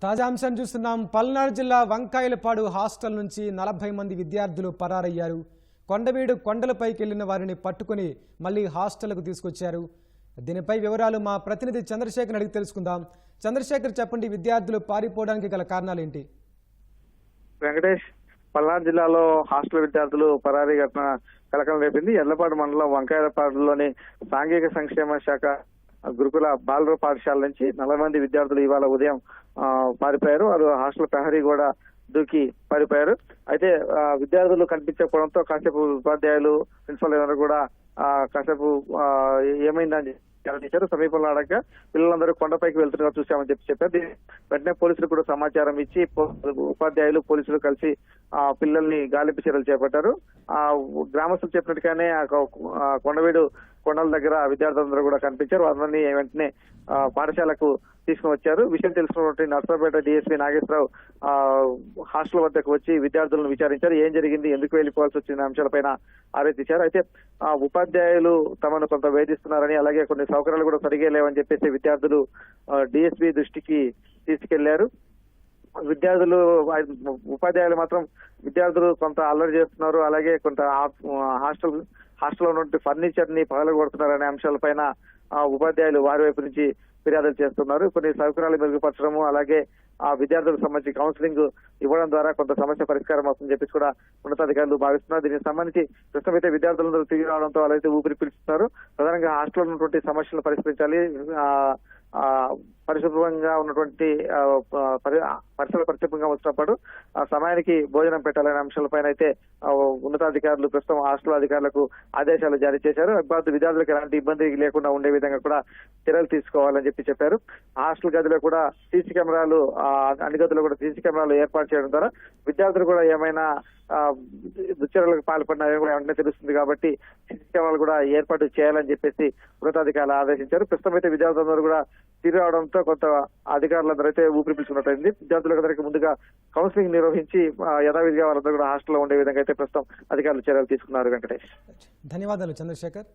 తాజా అంశం చూస్తున్నాం. పల్నాడు జిల్లా వంకాయలపాడు హాస్టల్ నుంచి 40 మంది విద్యార్థులు పరారయ్యారు. కొండవీడు కొండలపైకి వెళ్లిన వారిని పట్టుకుని మళ్లీ హాస్టల్కు తీసుకొచ్చారు. దీనిపై వివరాలు మా ప్రతినిధి చంద్రశేఖర్ అడిగి తెలుసుకుందాం. చంద్రశేఖర్, చెప్పండి, విద్యార్థులు పారిపోవడానికి గల కారణాలేంటి? వెంకటేష్, పల్నాడు జిల్లాలో హాస్టల్ విద్యార్థులు పరారీ ఘటన కలకలం రేపింది. ఎర్లపాడు మండలం వంకాయలపాడులోని సాంఘిక సంక్షేమ శాఖ గురుకుల బాలుర పాఠశాల నుంచి 40 మంది విద్యార్థులు ఇవాళ ఉదయం పారిపోయారు. వారు హాస్టల్ ప్రహరీ కూడా దూకి పారిపోయారు. అయితే విద్యార్థులు కనిపించకపోవడంతో కాసేపు ఉపాధ్యాయులు, ప్రిన్సిపల్ ఎవరు కూడా కాసేపు ఏమైందని చేశారు. సమీపంలో అడగ పిల్లలందరూ కొండపైకి వెళ్తున్నగా చూసామని చెప్పారు. వెంటనే పోలీసులు కూడా సమాచారం ఇచ్చి ఉపాధ్యాయులు, పోలీసులు కలిసి ఆ పిల్లల్ని గాలింపు చర్యలు చేపట్టారు. ఆ గ్రామస్తులు చెప్పినట్టుగానే కొండవీడు కొండల దగ్గర విద్యార్థులందరూ కూడా కనిపించారు. వారిని వెంటనే పాఠశాలకు తీసుకుని వచ్చారు. విషయం తెలుసుకున్నటువంటి నర్సరావుపేట డిఎస్పీ నాగేశ్వరరావు హాస్టల్ వద్దకు వచ్చి విద్యార్థులను విచారించారు. ఏం జరిగింది, ఎందుకు వెళ్లిపోవాల్సి వచ్చిన అంశాలపైన ఆరేతించారు. అయితే ఉపాధ్యాయులు తమను కొంత వేధిస్తున్నారని, అలాగే కొన్ని సౌకర్యాలు కూడా సరిగా లేవని చెప్పేసి విద్యార్థులు డిఎస్పీ దృష్టికి తీసుకెళ్లారు. విద్యార్థులు, ఉపాధ్యాయులు మాత్రం విద్యార్థులు కొంత అల్లరి చేస్తున్నారు, అలాగే కొంత హాస్టల్లో ఉన్నటువంటి ఫర్నిచర్ ని పగలగొడుతున్నారనే అంశాలపైన ఉపాధ్యాయులు వారి వైపు నుంచి ఫిర్యాదులు చేస్తున్నారు. కొన్ని సౌకర్యాలు మెరుగుపరచడము, అలాగే ఆ విద్యార్థులకు సంబంధించి కౌన్సిలింగ్ ఇవ్వడం ద్వారా కొంత సమస్య పరిష్కారం అవుతుందని చెప్పేసి కూడా ఉన్నతాధికారులు భావిస్తున్నారు. దీనికి సంబంధించి ప్రస్తుతం అయితే విద్యార్థులందరూ తిరిగి రావడంతో వాళ్ళైతే ఊపిరి పీల్చుతున్నారు. ప్రధానంగా హాస్టల్లో ఉన్నటువంటి సమస్యలను పరిష్కరించాలి, పరిశుభ్రంగా ఉన్నటువంటి పరిసరాలు పరిశుభ్రంగా వచ్చినప్పుడు సమయానికి భోజనం పెట్టాలనే అంశాలపైన అయితే ఉన్నతాధికారులు ప్రస్తుతం హాస్టల్ అధికారులకు ఆదేశాలు జారీ చేశారు. విద్యార్థులకు ఎలాంటి ఇబ్బంది లేకుండా ఉండే విధంగా కూడా చర్యలు తీసుకోవాలని చెప్పారు. హాస్టల్ గదిలో కూడా సీసీ కెమెరాలు, అన్ని గదుల్లో కూడా సీసీ కెమెరాలు ఏర్పాటు చేయడం ద్వారా విద్యార్థులు కూడా ఏమైనా దుశ్చర్యలకు పాల్పడినా కూడా వెంటనే తెలుస్తుంది కాబట్టి సీసీ కెమెరాలు కూడా ఏర్పాటు చేయాలని చెప్పేసి ఉన్నతాధికారులు ఆదేశించారు. ప్రస్తుతం అయితే విద్యార్థులందరూ కూడా తిరిగి రావడంతో కొంత అధికారులందరూ అయితే ఊపిరి పీల్చుకున్నట్టయింది. విద్యార్థులందరికీ ముందుగా కౌన్సిలింగ్ నిర్వహించి యథావిధిగా వాళ్ళందరూ కూడా హాస్టల్లో ఉండే విధంగా అయితే ప్రస్తుతం అధికారులు చర్యలు తీసుకున్నారు. వెంకటేష్, ధన్యవాదాలు చంద్రశేఖర్.